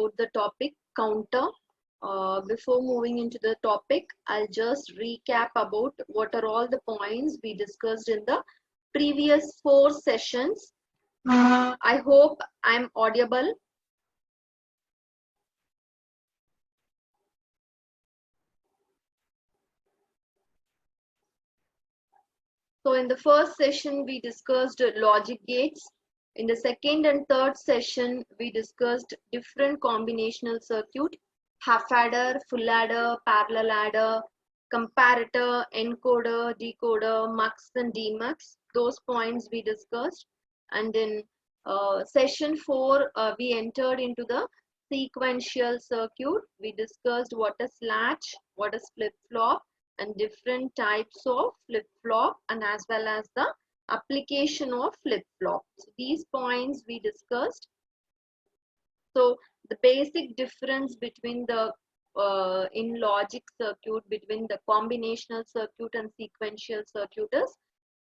about the topic counter. Before moving into the topic, I'll just recap about what are all the points we discussed in the previous 4 sessions. I hope I'm audible. So in the first session, we discussed logic gates. In the second and third session, we discussed different combinational circuit, half adder, full adder, parallel adder, comparator, encoder, decoder, mux and demux. Those points we discussed. And in session 4, we entered into the sequential circuit. We discussed what is latch, what is flip-flop, and different types of flip-flop, and as well as the application of flip-flop. So these points we discussed. So the basic difference between the in logic circuit between the combinational circuit and sequential circuit is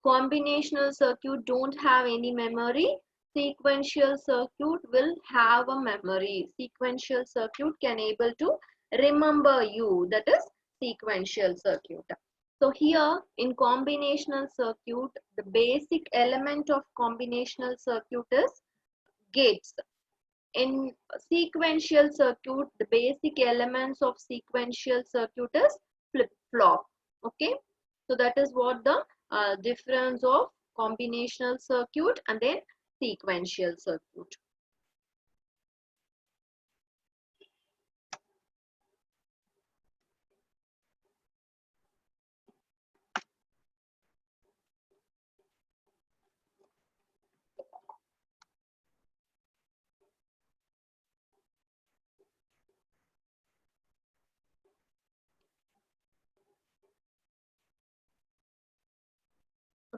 combinational circuit don't have any memory. Sequential circuit will have a memory. Sequential circuit can able to remember you, that is sequential circuit. So here in combinational circuit, the basic element of combinational circuit is gates. In sequential circuit, the basic elements of sequential circuit is flip-flop. Okay, so that is what the difference of combinational circuit and then sequential circuit.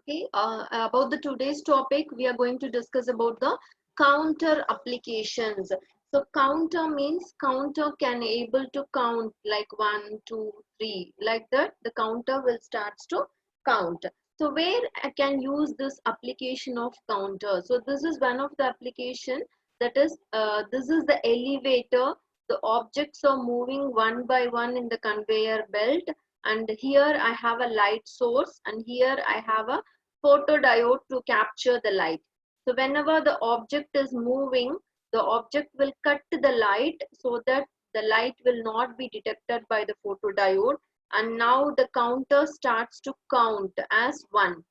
Okay, about the today's topic, we are going to discuss about the counter applications. So counter means counter can able to count like 1, 2, 3, like that. The counter will starts to count. So where I can use this application of counter? So this is one of the application, that is this is the elevator. The objects are moving one by one in the conveyor belt, and here I have a light source, and here I have a photodiode to capture the light. So whenever the object is moving, the object will cut the light so that the light will not be detected by the photodiode, and now the counter starts to count as 1.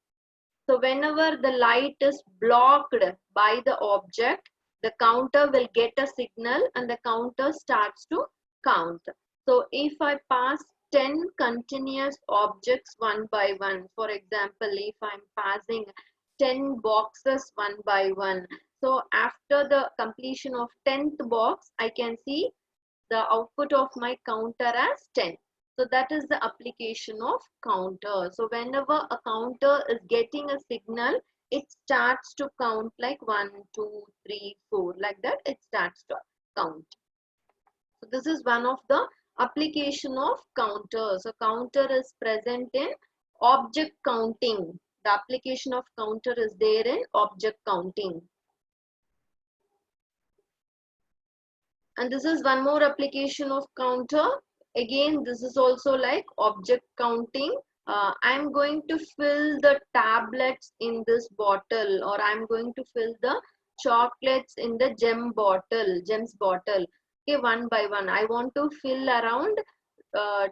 So whenever the light is blocked by the object, the counter will get a signal and the counter starts to count. So if I pass 10 continuous objects one by one, for example, if I'm passing 10 boxes one by one, so after the completion of 10th box, I can see the output of my counter as 10. So that is the application of counter. So whenever a counter is getting a signal, it starts to count like 1, 2, 3, 4, like that it starts to count. So this is one of the application of counter. So counter is present in object counting. The application of counter is there in object counting. And this is one more application of counter. Again, this is also like object counting. I'm going to fill the tablets in this bottle, or I'm going to fill the chocolates in the gems bottle. Okay, one by one. I want to fill around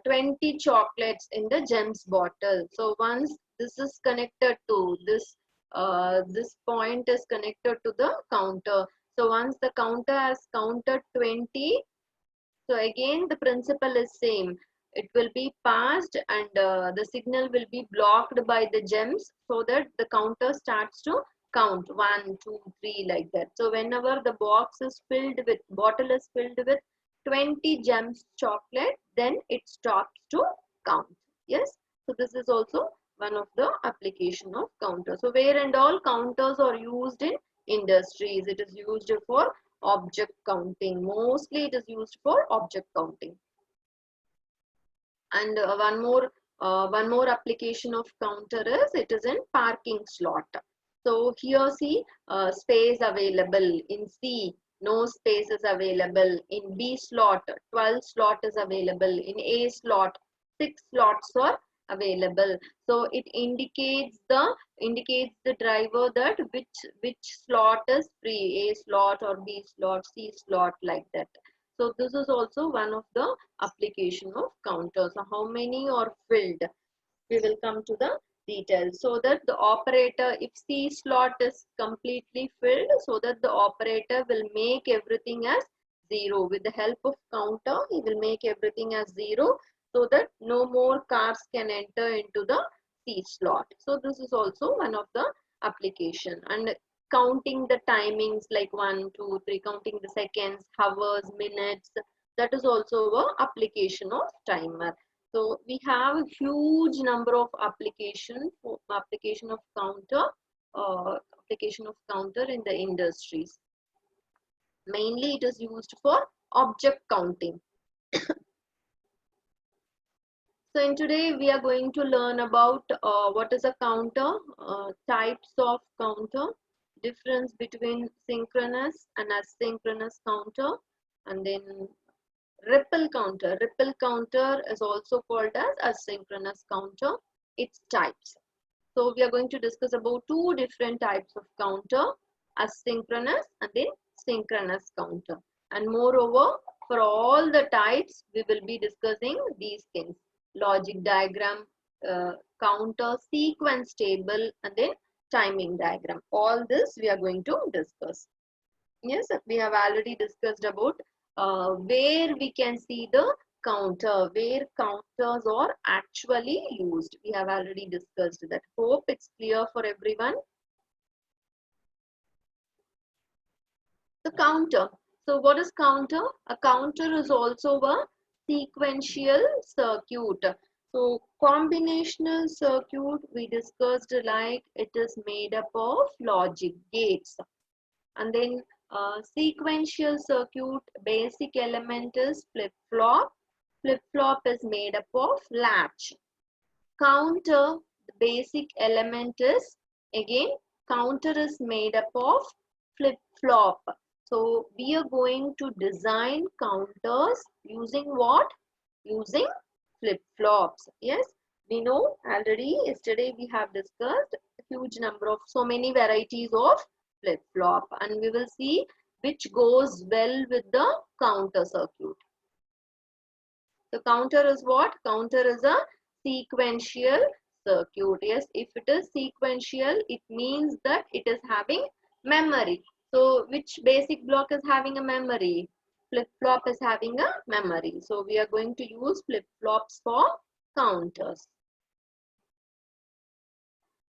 20 chocolates in the gems bottle. So once this is connected to this, this point is connected to the counter. So once the counter has counted 20, so again the principle is same. It will be passed and the signal will be blocked by the gems so that the counter starts to count 1, 2, 3 like that. So whenever the box is filled with, bottle is filled with 20 gems chocolate, then it stops to count. Yes. So this is also one of the application of counter. So where and all counters are used in industries, it is used for object counting. Mostly it is used for object counting. And one more application of counter is, it is in parking slot. So here see space available in C. no space is available. In B slot, 12 slot is available. In A slot, 6 slots are available. So it indicates the driver that which slot is free, A slot or B slot, C slot, like that. So this is also one of the application of counter. So how many are filled? We will come to the details, so that the operator, if C slot is completely filled, so that the operator will make everything as 0. With the help of counter, he will make everything as 0, so that no more cars can enter into the C slot. So this is also one of the application. And counting the timings like 1, 2, 3, counting the seconds, hours, minutes, that is also a application of timer. So we have a huge number of application of counter in the industries. Mainly it is used for object counting. So in today we are going to learn about what is a counter, types of counter, difference between synchronous and asynchronous counter, and then ripple counter. Ripple counter is also called as asynchronous counter. Its types. So we are going to discuss about two different types of counter, asynchronous and then synchronous counter. And moreover, for all the types, we will be discussing these things: logic diagram, counter, sequence table, and then timing diagram. All this we are going to discuss. Yes, we have already discussed about where we can see the counter, where counters are actually used. We have already discussed that. Hope it's clear for everyone. The counter. So what is counter? A counter is also a sequential circuit. So combinational circuit we discussed, like it is made up of logic gates. And then sequential circuit, basic element is flip-flop. Flip-flop is made up of latch. Counter, the basic element is, again, counter is made up of flip-flop. So we are going to design counters using what? Using flip-flops. Yes, we know already, yesterday we have discussed a huge number of, so many varieties of flip-flop, and we will see which goes well with the counter circuit. The counter is what? Counter is a sequential circuit. Yes, if it is sequential, it means that it is having memory. So which basic block is having a memory? Flip-flop is having a memory. So we are going to use flip-flops for counters.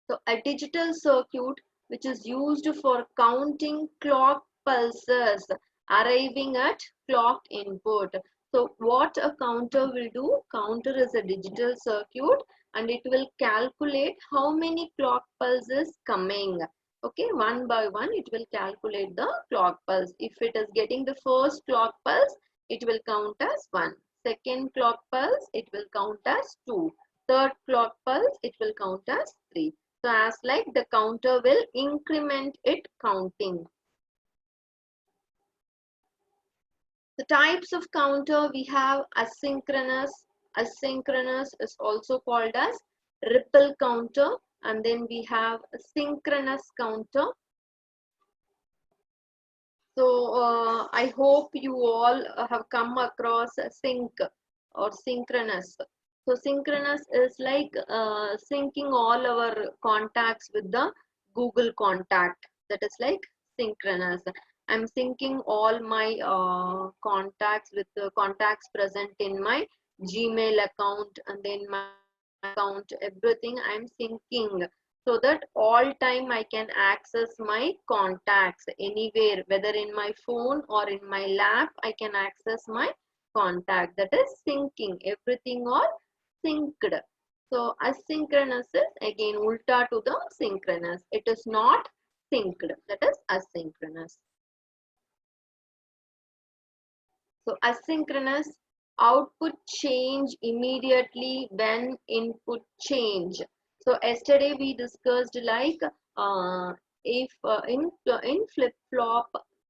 So a digital circuit which is used for counting clock pulses arriving at clock input. So what a counter will do? Counter is a digital circuit and it will calculate how many clock pulses coming. Okay, one by one it will calculate the clock pulse. If it is getting the first clock pulse, it will count as 1. Second clock pulse, it will count as 2. Third clock pulse, it will count as 3. So as like the counter will increment it counting. The types of counter we have asynchronous. Asynchronous is also called as ripple counter, and then we have a synchronous counter. So I hope you all have come across sync or synchronous. So synchronous is like syncing all our contacts with the Google contact. That is like synchronous. I'm syncing all my contacts with the contacts present in my Gmail account, and then my account, everything I'm syncing, so that all time I can access my contacts anywhere, whether in my phone or in my lap, I can access my contact. That is syncing, everything or synced. So asynchronous is again ulta to the synchronous. It is not synced, that is asynchronous. So asynchronous, output change immediately when input change. So yesterday we discussed like if in flip flop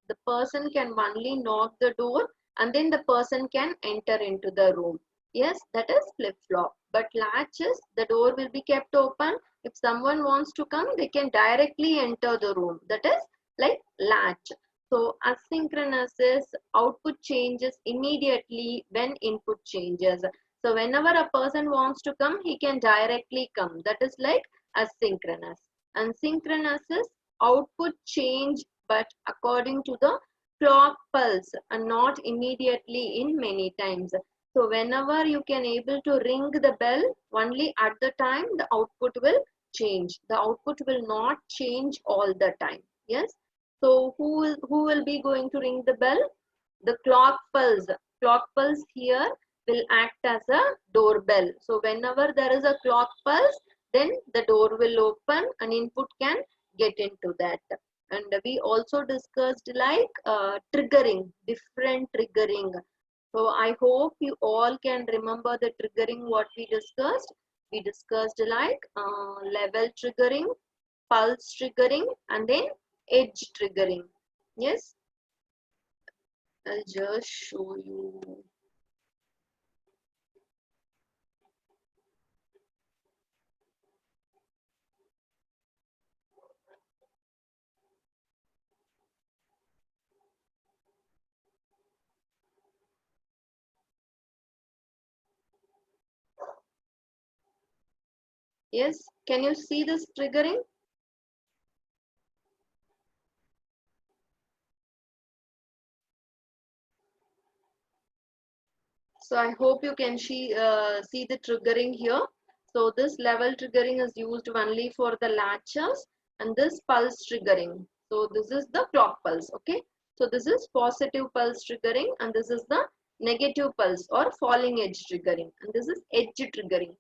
The person can only knock the door and then the person can enter into the room. Yes, that is flip-flop. But latches, the door will be kept open. If someone wants to come, they can directly enter the room. That is like latch. So asynchronous is output changes immediately when input changes. So whenever a person wants to come, he can directly come. That is like asynchronous. And synchronous is output change but according to the clock pulse and not immediately in many times. So whenever you can able to ring the bell, only at the time the output will change. The output will not change all the time. Yes. So who will be going to ring the bell? The clock pulse. Clock pulse here will act as a doorbell. So whenever there is a clock pulse, then the door will open and input can get into that. And we also discussed like triggering, different triggering. So I hope you all can remember the triggering what we discussed. We discussed like level triggering, pulse triggering, and then edge triggering. Yes, I'll just show you. Yes, can you see this triggering? So I hope you can see the triggering here. So this level triggering is used only for the latches and this pulse triggering. So this is the clock pulse, okay? So this is positive pulse triggering and this is the negative pulse or falling edge triggering and this is edge triggering.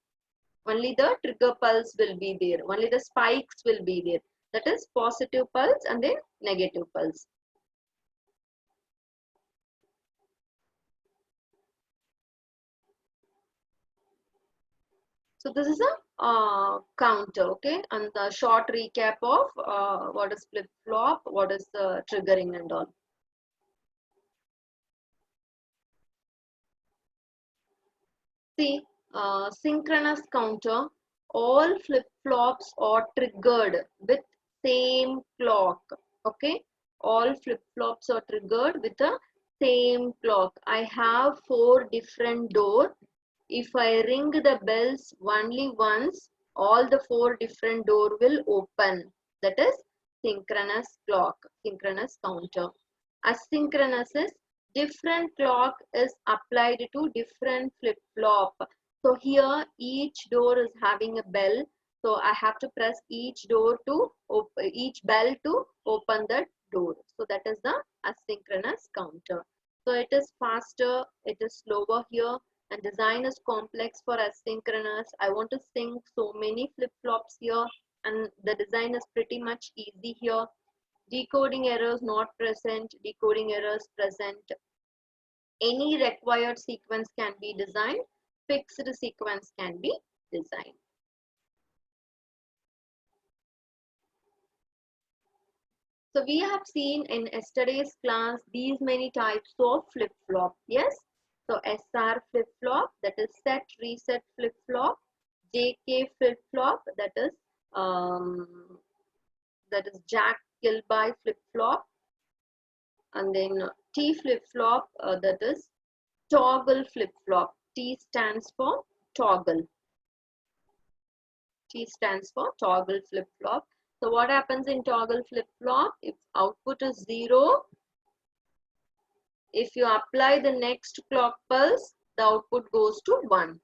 Only the trigger pulse will be there. Only the spikes will be there. That is positive pulse and then negative pulse. So this is a counter, okay, and the short recap of what is flip-flop, what is the triggering and all. See, synchronous counter, all flip-flops are triggered with same clock, okay. All flip-flops are triggered with the same clock. I have 4 different doors. If I ring the bells only once, all the 4 different doors will open. That is synchronous clock, synchronous counter. Asynchronous is different clock is applied to different flip-flop. So here each door is having a bell. So I have to press each door to each bell to open the door. So that is the asynchronous counter. So it is faster, it is slower here, and design is complex for asynchronous. I want to sync so many flip-flops here, and the design is pretty much easy here. Decoding errors not present, decoding errors present. Any required sequence can be designed, fixed sequence can be designed. So we have seen in yesterday's class these many types of flip-flop. Yes. So SR flip-flop, that is set reset flip-flop. JK flip-flop, um, that is Jack Kilby flip-flop. And then T flip-flop, that is toggle flip-flop. T stands for toggle. T stands for toggle flip-flop. So what happens in toggle flip-flop? If output is 0, if you apply the next clock pulse, the output goes to 1.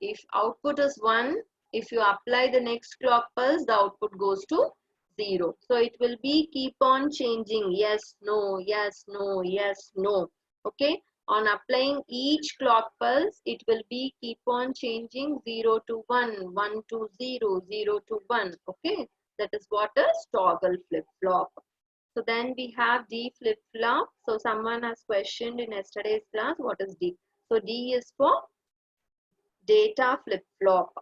If output is 1, if you apply the next clock pulse, the output goes to 0. So it will be keep on changing. Yes, no, yes, no, yes, no. Okay. On applying each clock pulse, it will be keep on changing 0 to 1, 1 to 0, 0 to 1. Okay. That is what is toggle flip-flop. So then we have D flip-flop. So someone has questioned in yesterday's class, what is D? So D is for data flip-flop.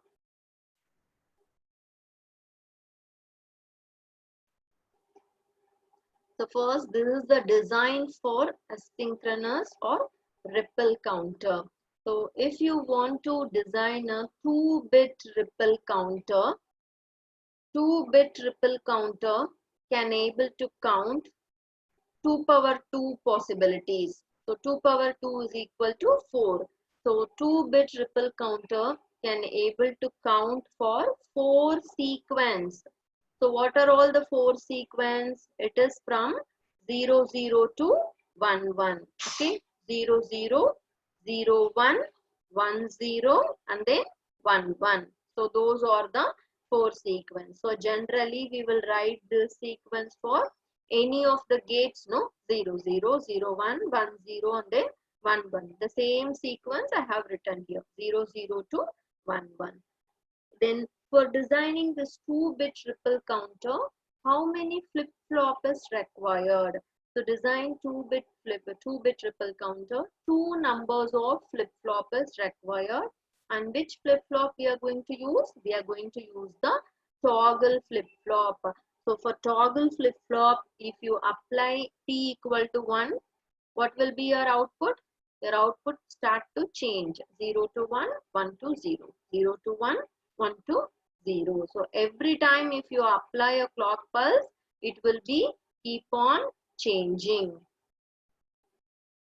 So first, this is the design for asynchronous or ripple counter. So if you want to design a 2-bit ripple counter, 2-bit ripple counter can able to count 2 power 2 possibilities. So 2 power 2 is equal to 4. So 2-bit ripple counter can able to count for 4 sequence. So what are all the 4 sequence? It is from 00 to 11. Okay, 00, 01, 10 and then 11. So those are the 4 sequence. So generally we will write this sequence for any of the gates, no, 00, 01, 10 and then 11. The same sequence I have written here, 00 to 11. Then for designing this 2-bit ripple counter, how many flip-flop is required? To design 2-bit ripple counter, 2 numbers of flip-flop is required. And which flip-flop we are going to use? We are going to use the toggle flip-flop. So for toggle flip-flop, if you apply t equal to 1, what will be your output? Your output start to change 0 to 1, 1 to 0, 0 to 1, 1 to 0. So every time if you apply a clock pulse, it will be keep on changing.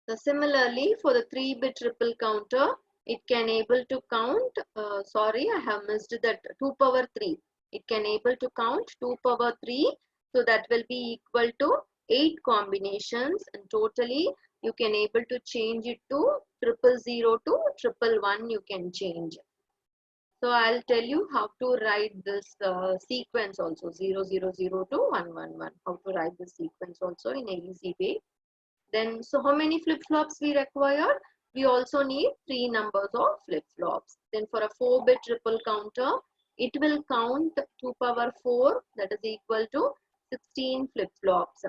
So similarly for the 3-bit ripple counter, it can able to count, sorry I have missed that 2 power 3. It can able to count 2 power 3. So that will be equal to 8 combinations, and totally you can able to change it to 000 to 111 you can change. So I'll tell you how to write this sequence also, 000 to 111, how to write this sequence also in an easy way. Then, so how many flip-flops we require? We also need 3 numbers of flip-flops. Then for a 4-bit ripple counter, it will count 2 power 4, that is equal to 16 flip-flops.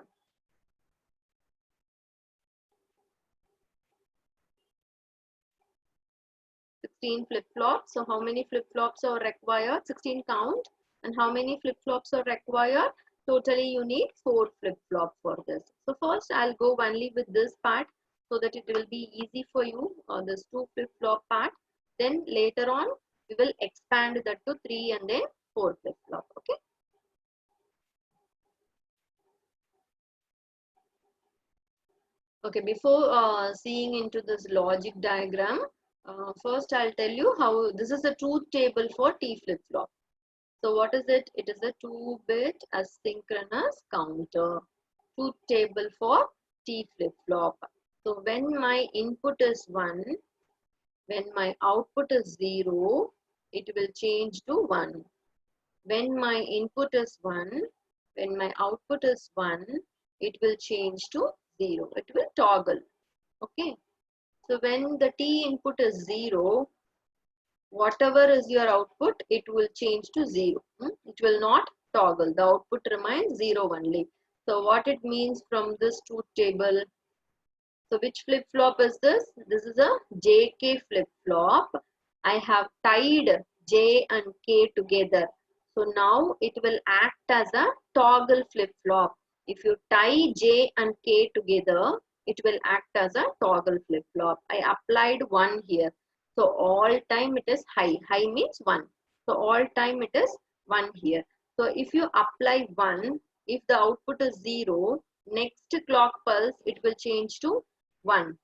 16 flip-flops. So how many flip-flops are required? 16 count. And how many flip-flops are required? Totally you need 4 flip-flops for this. So first I'll go only with this part so that it will be easy for you, this 2 flip-flop part. Then later on we will expand that to 3 and then 4 flip-flop. Okay. Okay, before seeing into this logic diagram, first I'll tell you how this is a truth table for T flip-flop. So what is it? It is a 2-bit asynchronous counter. Truth table for T flip-flop. So when my input is 1, when my output is 0, it will change to 1. When my input is 1, when my output is 1, it will change to 0. It will toggle. Okay. So when the T input is 0, whatever is your output, it will change to 0. It will not toggle. The output remains 0 only. So what it means from this truth table? So which flip-flop is this? This is a JK flip-flop. I have tied J and K together. So now it will act as a toggle flip-flop. If you tie J and K together, it will act as a toggle flip-flop. I applied 1 here. So all time it is high. High means 1. So all time it is 1 here. So if you apply 1, if the output is 0, next clock pulse it will change to 1.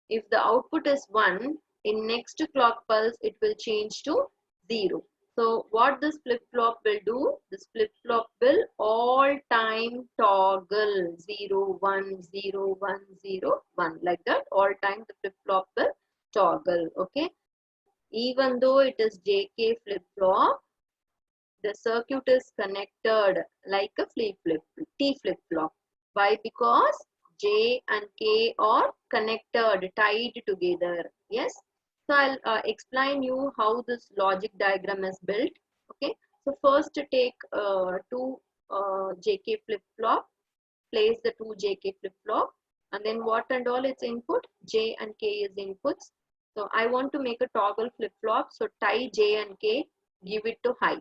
If the output is 1, in next clock pulse it will change to 0. So what this flip-flop will do? This flip-flop will all time toggle 0, 1, 0, 1, 0, 1. Like that, all time the flip-flop will toggle. Okay. Even though it is JK flip-flop, the circuit is connected like a T flip-flop. Why? Because J and K are connected, tied together. Yes. So I'll explain you how this logic diagram is built. Okay. So first take 2 JK flip-flop, place the 2 JK flip-flop, and then what and all its input? J and K is inputs. So I want to make a toggle flip-flop. So tie J and K, give it to high.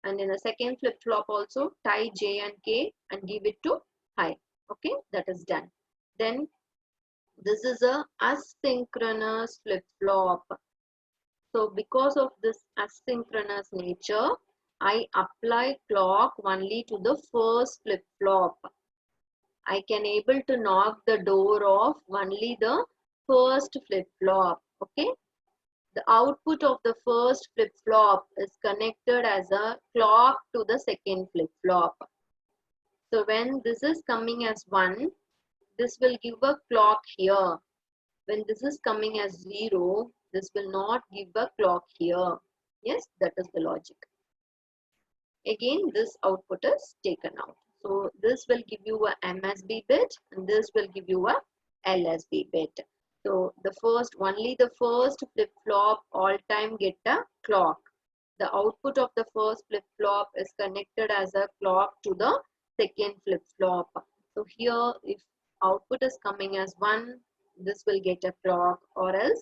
And in the second flip-flop also tie J and K and give it to high. Okay, that is done. Then this is a asynchronous flip-flop. So because of this asynchronous nature, I apply clock only to the first flip-flop. I can able to knock the door off only the first flip-flop. Okay. The output of the first flip-flop is connected as a clock to the second flip-flop. So when this is coming as 1, this will give a clock here. When this is coming as 0, this will not give a clock here. Yes, that is the logic. Again, this output is taken out. So this will give you a MSB bit and this will give you a LSB bit. So only the first flip-flop all time get a clock. The output of the first flip-flop is connected as a clock to the second flip-flop. So here if output is coming as 1, this will get a clock, or else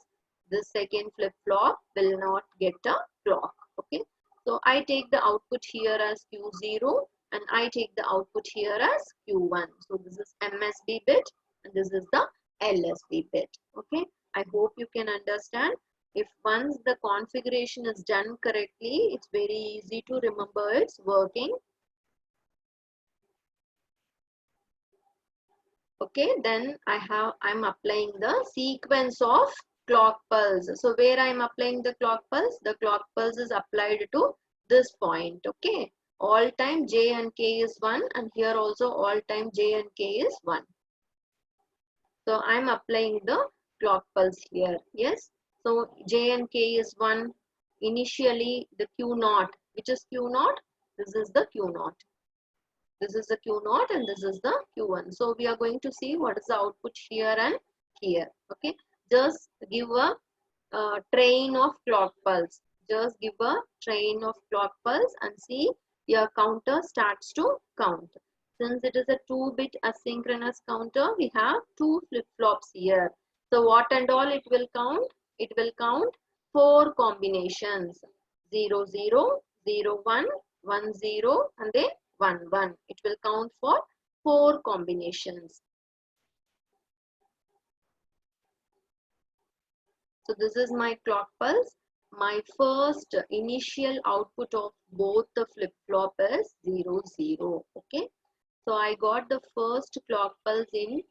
the second flip-flop will not get a clock. Okay. So I take the output here as Q0 and I take the output here as Q1. So this is MSB bit and this is the LSB bit. Okay. I hope you can understand. If once the configuration is done correctly, it's very easy to remember it's working. Okay, then I'm applying the sequence of clock pulse. So where I'm applying the clock pulse is applied to this point. Okay, all time J and K is 1 and here also all time J and K is 1. So I'm applying the clock pulse here. Yes, so J and K is 1. Initially the Q0, which is Q0, this is the Q0. This is the Q0 and this is the Q1. So we are going to see what is the output here and here. Okay, just give a train of clock pulse. Just give a train of clock pulse and see your counter starts to count. Since it is a 2-bit asynchronous counter, we have 2 flip-flops here. So what and all it will count? It will count 4 combinations. 0, 0, 0, 1, 1, 0 and then 1, 1. It will count for 4 combinations. So this is my clock pulse. My first initial output of both the flip-flop is 0, 0. Okay. So I got the first clock pulse in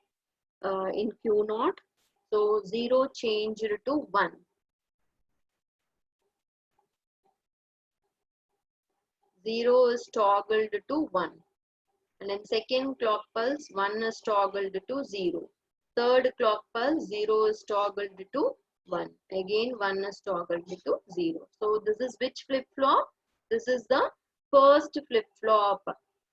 Q0. So 0 changed to 1. 0 is toggled to 1. And in second clock pulse, 1 is toggled to 0. Third clock pulse, 0 is toggled to 1. Again, 1 is toggled to 0. So this is which flip-flop? This is the first flip-flop.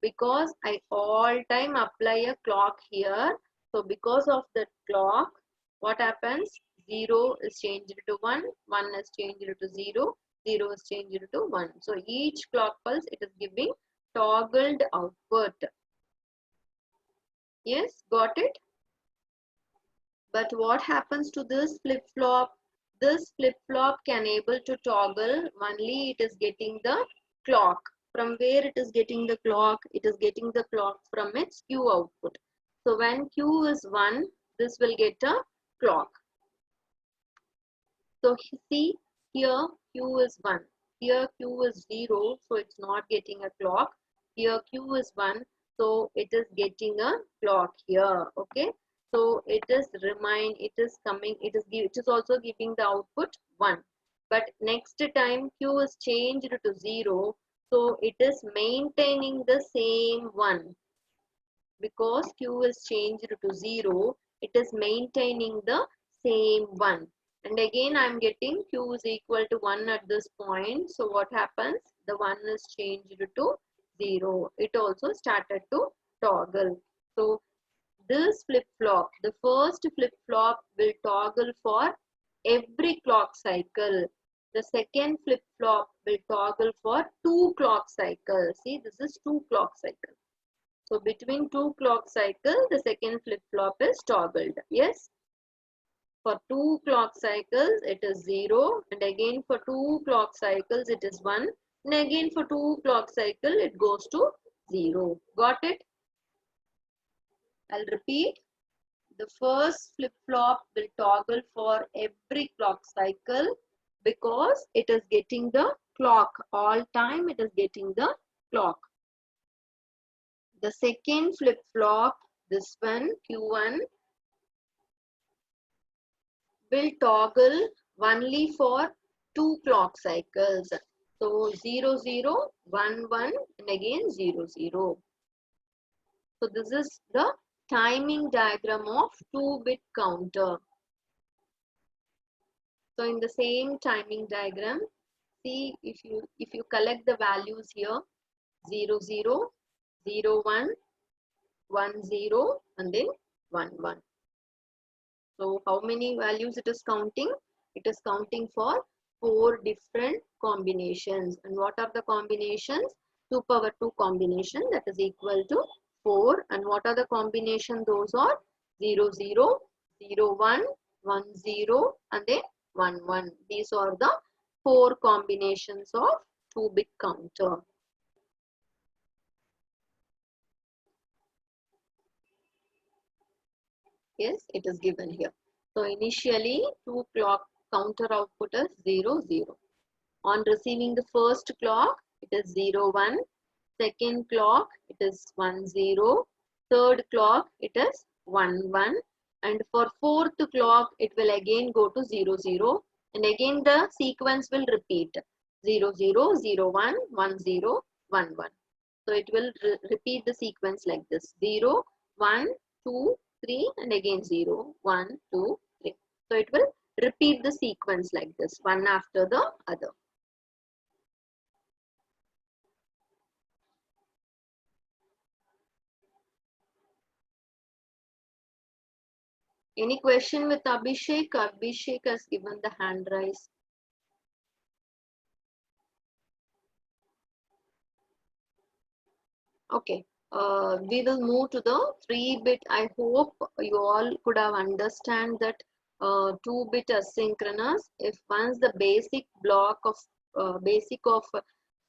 Because I all time apply a clock here. So because of the clock, what happens? 0 is changed to 1, 1 is changed to 0, 0 is changed to 1. So each clock pulse, it is giving toggled output. Yes, got it? But what happens to this flip-flop? This flip-flop can able to toggle only it is getting the clock. From where it is getting the clock? It is getting the clock from its Q output. So when Q is 1, this will get a clock. So see here Q is 1. Here Q is 0, so it's not getting a clock. Here Q is 1, so it is getting a clock here. Okay. So it is also giving the output 1. But next time Q is changed to 0, so it is maintaining the same 1. Because Q is changed to 0, it is maintaining the same 1. And again I am getting Q is equal to 1 at this point. So what happens? The 1 is changed to 0. It also started to toggle. So this flip-flop, the first flip-flop will toggle for every clock cycle. The second flip-flop will toggle for 2 clock cycles. See, this is 2 clock cycles. So between 2 clock cycles, the second flip-flop is toggled. Yes. For 2 clock cycles, it is 0. And again for 2 clock cycles, it is 1. And again for 2 clock cycle, it goes to 0. Got it? I'll repeat. The first flip-flop will toggle for every clock cycle because it is getting the clock. All time it is getting the clock. The second flip-flop, this one, Q1, will toggle only for 2 clock cycles. So 0, 0, 1, 1 and again 0, 0. So this is the timing diagram of 2-bit counter. So in the same timing diagram, see if you collect the values here, 0, 0, 0, 1, 1, 0 and then 1, 1. So how many values it is counting? It is counting for 4 different combinations. And what are the combinations? 2 power 2 combination, that is equal to 4. And what are the combination? Those are 0, 0, 0, 1, 1, 0 and then 1, 1. These are the 4 combinations of 2-bit counter. Yes, it is given here. So initially 2 clock counter output is 0, 0. On receiving the first clock, it is 0, 1. Second clock, it is 1, 0. Third clock, it is 1, 1. And for fourth clock, it will again go to 0, 0. And again the sequence will repeat 0, 0, 0, 1, 1, 0, 1, 1. So it will repeat the sequence like this 0, 1, 2, 3 and again 0, 1, 2, 3. So it will repeat the sequence like this, one after the other. Any question with Abhishek? Abhishek has given the hand raise. Okay, we will move to the 3-bit. I hope you all could have understand that 2-bit asynchronous. If once the basic block of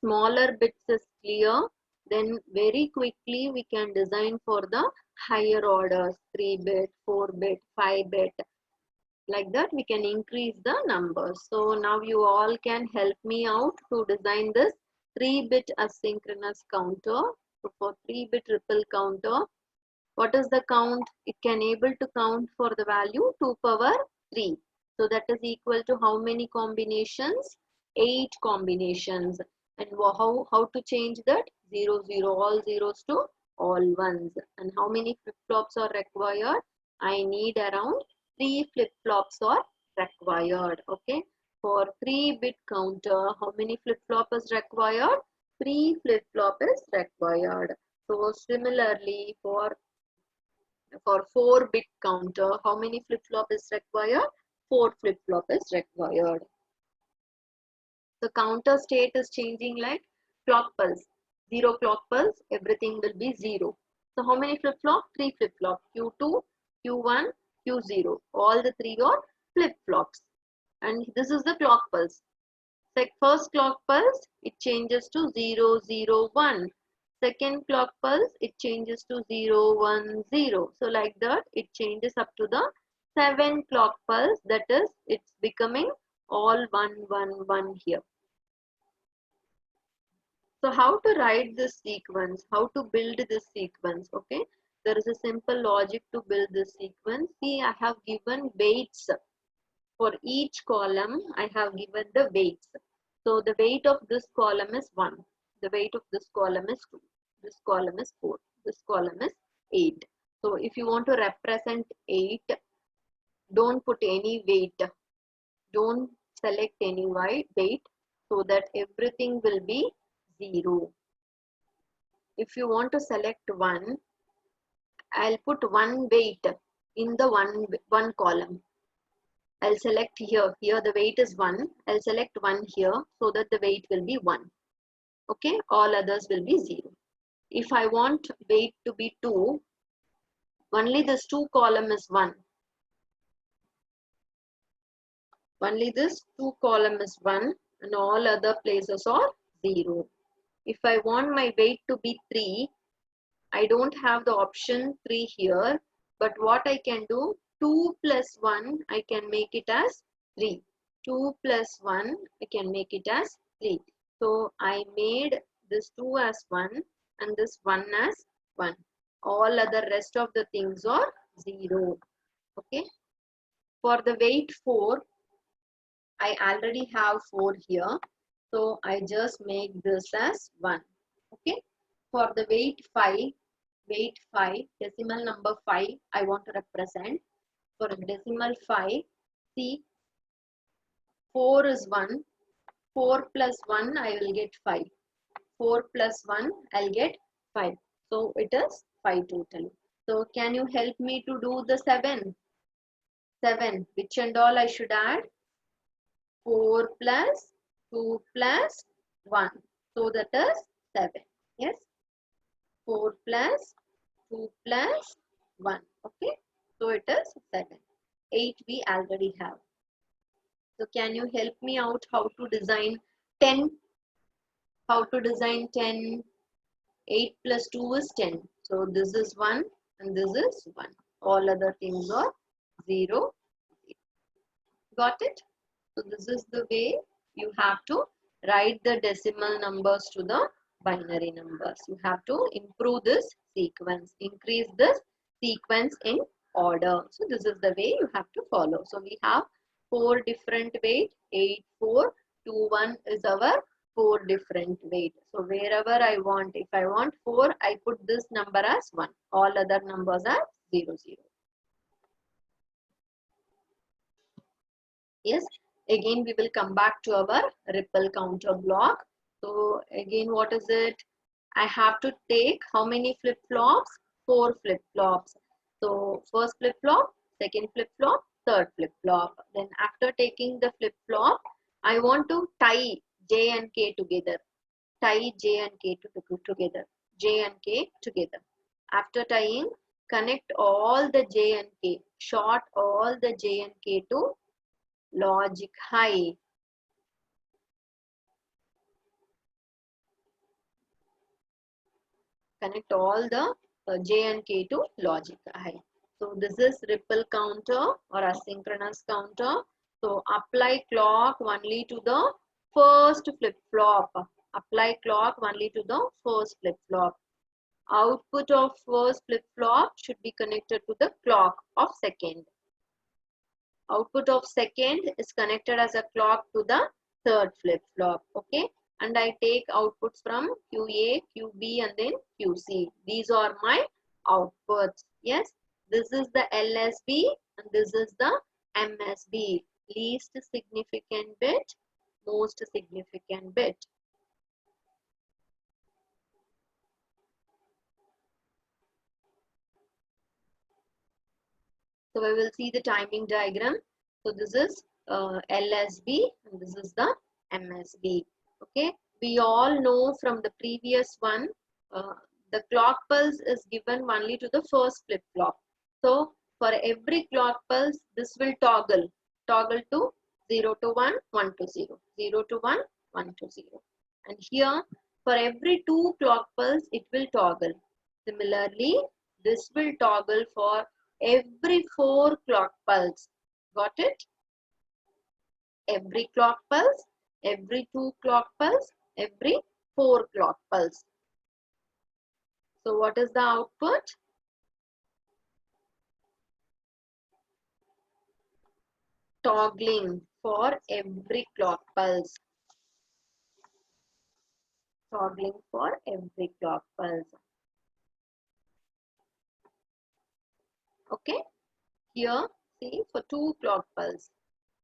smaller bits is clear, then very quickly we can design for the higher orders, 3-bit, 4-bit, 5-bit. Like that we can increase the numbers. So now you all can help me out to design this 3-bit asynchronous counter. So for 3-bit ripple counter, what is the count? It can able to count for the value 2 power 3. So that is equal to how many combinations? 8 combinations. And how to change that? 0, 0, all zeros to all ones. And how many flip-flops are required? I need around 3 flip-flops are required. Okay. For 3-bit counter, how many flip-flop is required? 3 flip-flop is required. So similarly for 4-bit counter, how many flip-flop is required? 4 flip-flop is required. The counter state is changing like clock pulse. 0 clock pulse, everything will be 0. So how many flip-flop? 3 flip-flop. Q2, Q1, Q0. All the 3 are flip-flops. And this is the clock pulse. First clock pulse, it changes to 0, 0, 1. Second clock pulse, it changes to 0, 1, 0. So like that, it changes up to the 7 clock pulse. That is, it's becoming all 1, 1, 1 here. So how to write this sequence? How to build this sequence? Okay, there is a simple logic to build this sequence. See, I have given weights. For each column, I have given the weights. So the weight of this column is 1. The weight of this column is 2. This column is 4. This column is 8. So if you want to represent 8, don't put any weight. Don't select any weight so that everything will be 0. If you want to select 1, I'll put 1 weight in the one column. I'll select here. Here the weight is 1. I'll select 1 here so that the weight will be 1. Okay, all others will be 0. If I want weight to be 2, only this 2 column is 1. Only this 2 column is 1 and all other places are 0. If I want my weight to be 3, I don't have the option 3 here, but what I can do, 2 plus 1, I can make it as 3. 2 plus 1, I can make it as 3. So I made this 2 as 1 and this 1 as 1. All other rest of the things are 0. Okay. For the weight 4, I already have 4 here. So I just make this as 1. Okay. For the weight 5, decimal number 5, I want to represent. For decimal 5, see, 4 is 1. 4 plus 1, I will get 5. 4 plus 1, I'll get 5. So it is 5 totally. So can you help me to do the 7? 7, which and all I should add? 4 plus 2 plus 1. So that is 7. Yes. 4 plus 2 plus 1. Okay. So it is 7. 8 we already have. So can you help me out how to design 10? How to design 10? 8 plus 2 is 10. So this is 1 and this is 1. All other things are 0. Got it? So this is the way you have to write the decimal numbers to the binary numbers. You have to improve this sequence, increase this sequence in order. So this is the way you have to follow. So we have 4 different weight, 8, 4, 2, 1 is our 4 different weight. So wherever I want, if I want 4, I put this number as 1. All other numbers are 0, 0. Yes, again we will come back to our ripple counter block. So again, what is it? I have to take how many flip-flops? 4 flip-flops. So first flip-flop, second flip-flop, third flip-flop. Then after taking the flip-flop, I want to tie J and K together. Tie J and K together. J and K together. After tying, connect all the J and K. Short all the J and K to logic high. Connect all the J and K to logic high. So this is ripple counter or asynchronous counter. So apply clock only to the first flip-flop. Apply clock only to the first flip-flop. Output of first flip-flop should be connected to the clock of second. Output of second is connected as a clock to the third flip-flop. Okay. And I take outputs from QA, QB and then QC. These are my outputs. Yes. This is the LSB and this is the MSB. Least significant bit, most significant bit. So we will see the timing diagram. So this is LSB and this is the MSB. Okay, we all know from the previous one, the clock pulse is given only to the first flip-flop. So for every clock pulse, this will toggle to 0 to 1, 1 to 0, 0 to 1, 1 to 0. And here for every 2 clock pulse, it will toggle. Similarly, this will toggle for every 4 clock pulse. Got it? Every clock pulse, every 2 clock pulse, every 4 clock pulse. So what is the output? Toggling for every clock pulse. Toggling for every clock pulse. Okay. Here, see, for 2 clock pulse.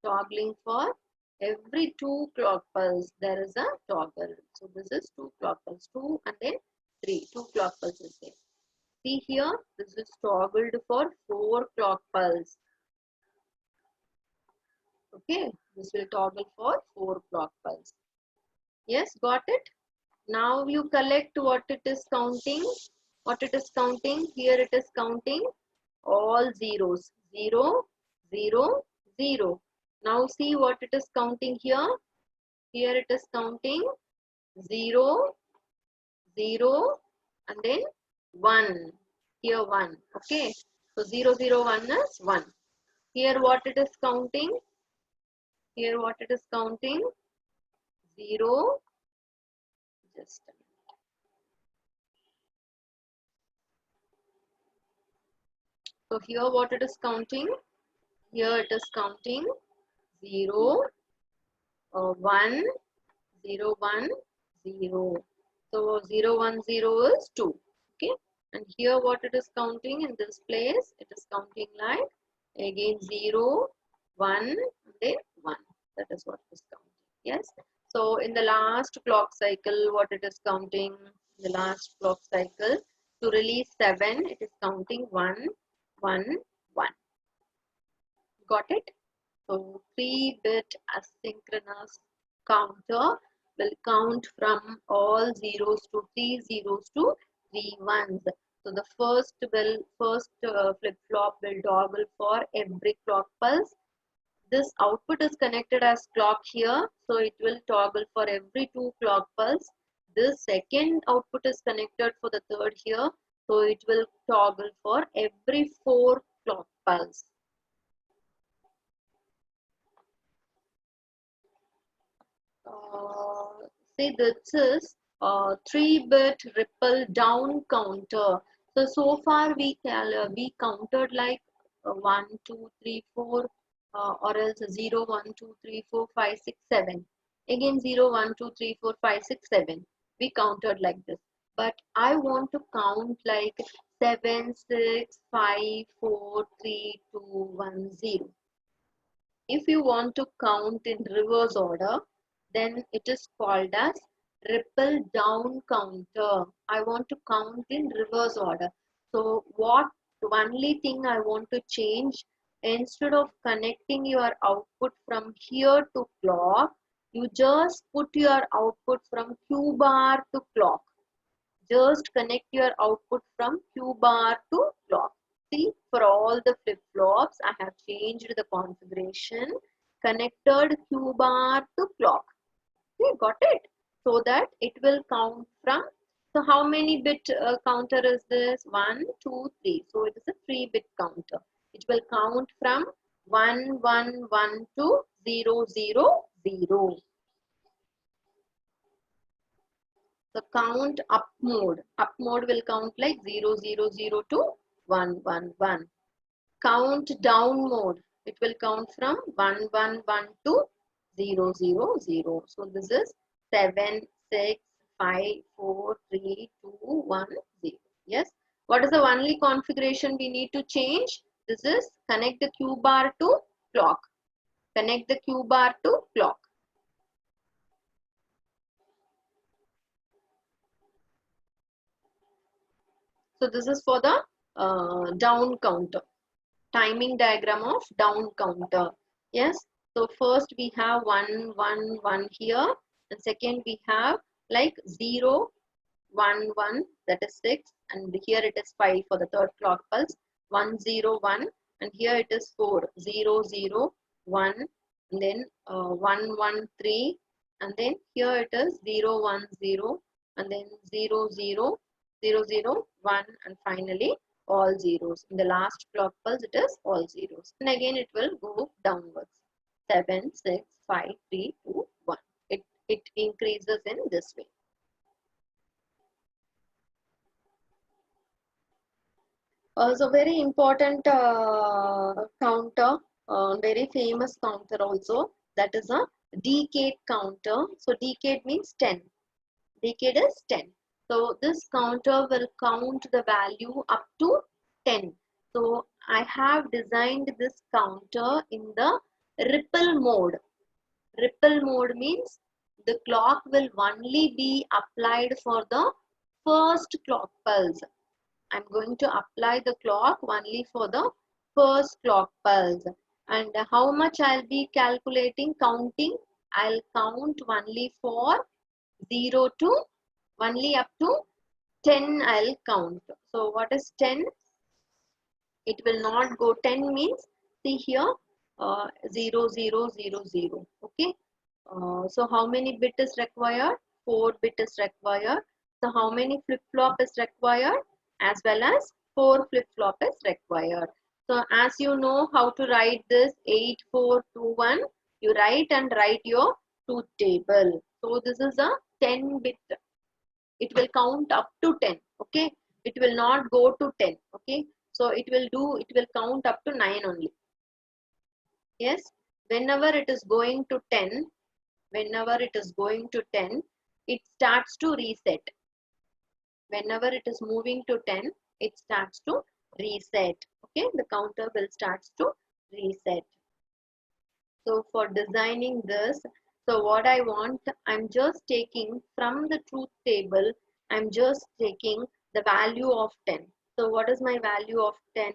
Toggling for every 2 clock pulse, there is a toggle. So this is 2 clock pulse, 2 and then 3, 2 clock pulses there. See here, this is toggled for 4 clock pulse. Okay, this will toggle for 4 clock pulse. Yes, got it? Now you collect what it is counting. What it is counting? Here it is counting all zeros. 0, 0, 0. Now see what it is counting here. Here it is counting 0, 0 and then 1. Here 1. Okay. So 0, 0, 1 is 1. Here what it is counting? Here what it is counting? 0. Just a minute. So here what it is counting? Here it is counting 0, 1, 0, 1, 0. So 0, 1, 0 is 2. Okay. And here what it is counting in this place? It is counting like again 0, 1, and then 1. That is what it is counting. Yes. So in the last clock cycle, what it is counting? The last clock cycle to release 7, it is counting 1, 1, 1. Got it? So 3-bit asynchronous counter will count from all zeros to 3 zeros to 3 ones. So the first flip flop will toggle for every clock pulse. This output is connected as clock here, so it will toggle for every 2 clock pulse. This second output is connected for the third here, so it will toggle for every 4 clock pulse. See, this is 3-bit ripple down counter. So far we counted like 1, 2, 3, 4, or else 0, 1, 2, 3, 4, 5, 6, 7. Again 0, 1, 2, 3, 4, 5, 6, 7. We counted like this. But I want to count like 7, 6, 5, 4, 3, 2, 1, 0. If you want to count in reverse order, then it is called as ripple down counter. I want to count in reverse order. So what only thing I want to change, instead of connecting your output from here to clock, you just put your output from Q bar to clock. Just connect your output from Q bar to clock. See, for all the flip-flops, I have changed the configuration, connected Q bar to clock. Okay, got it? So that it will count from, so how many bit counter is this? 1, 2, 3. So it is a 3-bit counter. It will count from 1, 1, 1 to 0, 0, 0. The count up mode. Up mode will count like 0, 0, 0 to 1, 1, 1. Count down mode. It will count from 1, 1, 1 to 0, 0, 0. So this is 7, 6, 5, 4, 3, 2, 1, 0. Yes. What is the only configuration we need to change? This is connect the Q bar to clock. Connect the Q bar to clock. So this is for the down counter. Timing diagram of down counter. Yes. So first we have 1, 1, 1 here. And second we have like 0, 1, 1, that is 6. And here it is 5 for the third clock pulse. 1, 0, 1. And here it is 4, 0, 0, 1. And then 1, 1, 3. And then here it is 0, 1, 0. And then 0, 0, 0, 0, 1. And finally all zeros. In the last clock pulse, it is all zeros. And again, it will go downwards. 7, 6, 5, 3, 2, 1. It increases in this way. So very important counter, very famous counter also. That is a decade counter. So decade means 10. Decade is 10. So this counter will count the value up to 10. So I have designed this counter in the ripple mode. Ripple mode means the clock will only be applied for the first clock pulse. I'm going to apply the clock only for the first clock pulse. And how much I'll be calculating, counting? I'll count only for 0 to only up to 10 I'll count. So what is 10? It will not go 10 means, see here, 0, 0, 0, 0. Okay. So how many bit is required? 4 bit is required. So how many flip flop is required? as well as 4 flip-flop is required. So as you know how to write this 8421, you write and write your truth table. So this is a 10 bit. It will count up to 10. Okay. It will not go to 10. Okay. So it will count up to 9 only. Yes. Whenever it is going to 10, it starts to reset. Whenever it is moving to 10, it starts to reset. Okay, the counter will start to reset. So for designing this, so what I want, I'm just taking from the truth table, I'm just taking the value of 10. So what is my value of 10?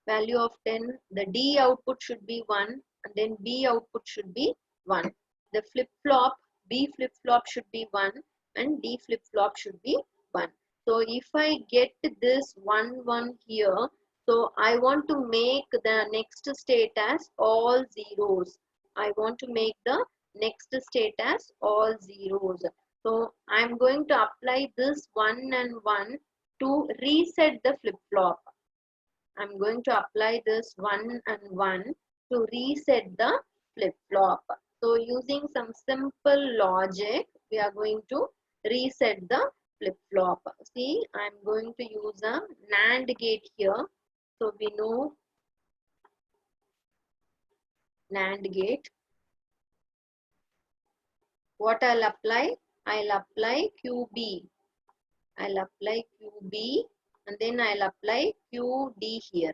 Value of 10, the D output should be 1 and then B output should be 1. The flip-flop, B flip-flop should be 1 and D flip-flop should be 1. So if I get this 1, 1 here, so I want to make the next state as all zeros. I want to make the next state as all zeros. So I'm going to apply this 1 and 1 to reset the flip-flop. I'm going to apply this 1 and 1 to reset the flip-flop. So using some simple logic, we are going to reset the flip-flop. See, I'm going to use a NAND gate here. So we know NAND gate. What I'll apply? I'll apply QB. I'll apply QB and then I'll apply QD here.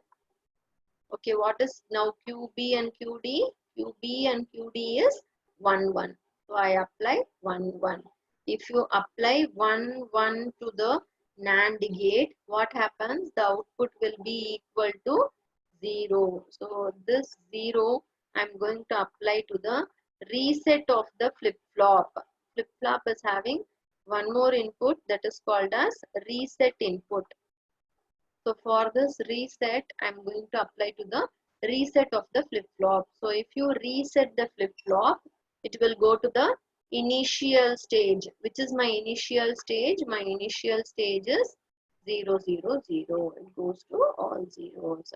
Okay, what is now QB and QD? QB and QD is 1, 1. So I apply 1, 1. If you apply 1, 1 to the NAND gate, what happens? The output will be equal to 0. So this 0 I'm going to apply to the reset of the flip-flop. Flip-flop is having one more input that is called as reset input. So for this reset, I'm going to apply to the reset of the flip-flop. So if you reset the flip-flop, it will go to the initial stage. Which is my initial stage? My initial stage is 0, 0, 0. It goes to all zeros.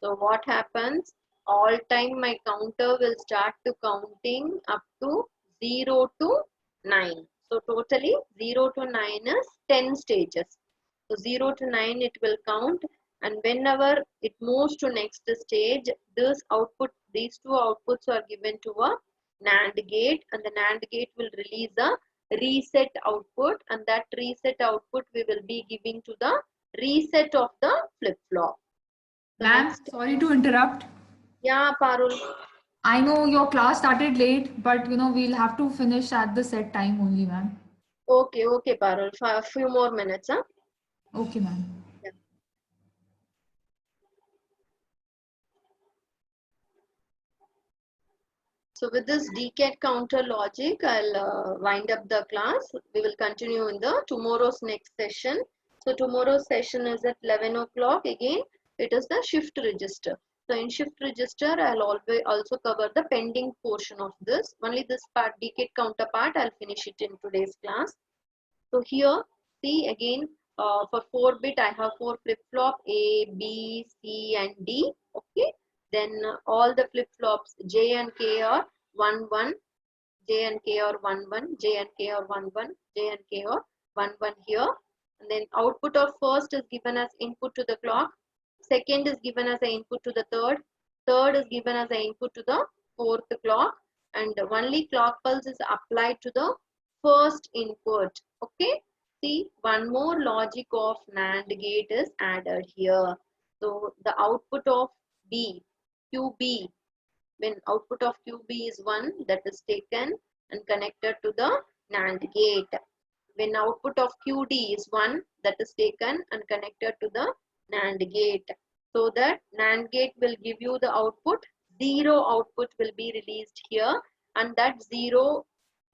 So what happens? All time my counter will start to counting up to 0 to 9. So totally 0 to 9 is 10 stages. So 0 to 9 it will count, and whenever it moves to next stage, this output, these two outputs are given to a NAND gate, and the NAND gate will release a reset output, and that reset output we will be giving to the reset of the flip-flop. Ma'am, sorry to interrupt. Yeah, Parul. I know your class started late, but we'll have to finish at the set time only, ma'am. Okay, okay, Parul. For a few more minutes, huh? Okay, ma'am. Yeah. So with this decade counter logic, I'll wind up the class. We will continue in the tomorrow's next session. So tomorrow's session is at 11 o'clock. Again, it is the shift register. So in shift register, I'll always also cover the pending portion of this. Only this part, decade counter part, I'll finish it in today's class. So here, see again, for 4-bit, I have 4 flip-flop A, B, C, and D. Okay. Then all the flip-flops J and K are 1, 1. J and K are 1, 1. J and K are 1, 1. J and K are 1, 1 here. And then output of first is given as input to the clock. Second is given as an input to the third. Third is given as an input to the fourth clock. And only clock pulse is applied to the first input. Okay. See, one more logic of NAND gate is added here. So the output of B, QB, when output of QB is 1, that is taken and connected to the NAND gate. When output of QD is 1, that is taken and connected to the NAND gate. So that NAND gate will give you the output. 0 output will be released here, and that 0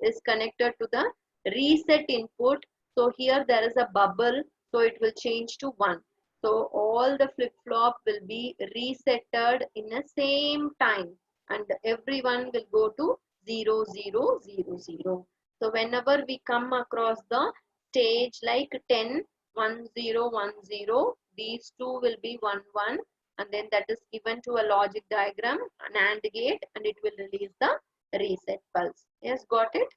is connected to the reset input. So here there is a bubble, so it will change to 1. So all the flip-flop will be resetted in the same time, and everyone will go to 0, 0, 0, 0. So whenever we come across the stage like 10, 1, 0, 1, 0, these two will be 1 1, and then that is given to a logic diagram, an AND gate, and it will release the reset pulse. Yes, got it?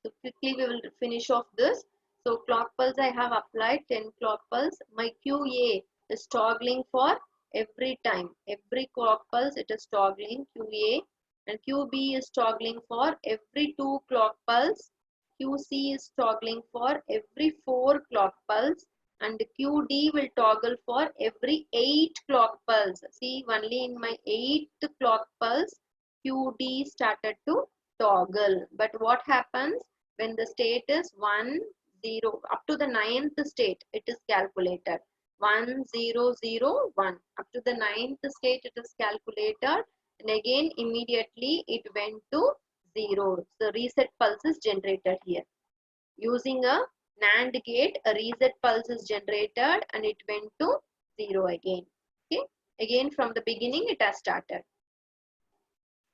So quickly we will finish off this. So clock pulse I have applied 10 clock pulse. My QA is toggling for every time. Every clock pulse it is toggling QA, and QB is toggling for every 2 clock pulse. QC is toggling for every 4 clock pulse, and QD will toggle for every 8 clock pulse. See, only in my 8th clock pulse QD started to toggle. But what happens when the state is 1 0 up to the 9th state? It is calculated 1 0 0 1 up to the 9th state. It is calculated, and again immediately it went to 0. So reset pulse is generated here using a NAND gate. A reset pulse is generated and it went to 0 again. Okay, again from the beginning it has started.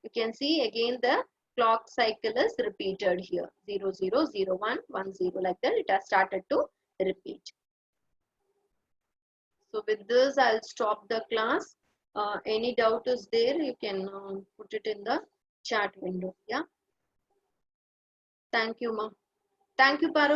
You can see again the clock cycle is repeated here, 0 0 0 1 1 0, like that it has started to repeat. So with this I'll stop the class. Any doubt is there, you can put it in the chat window. Yeah, thank you, ma. Thank you, Parul.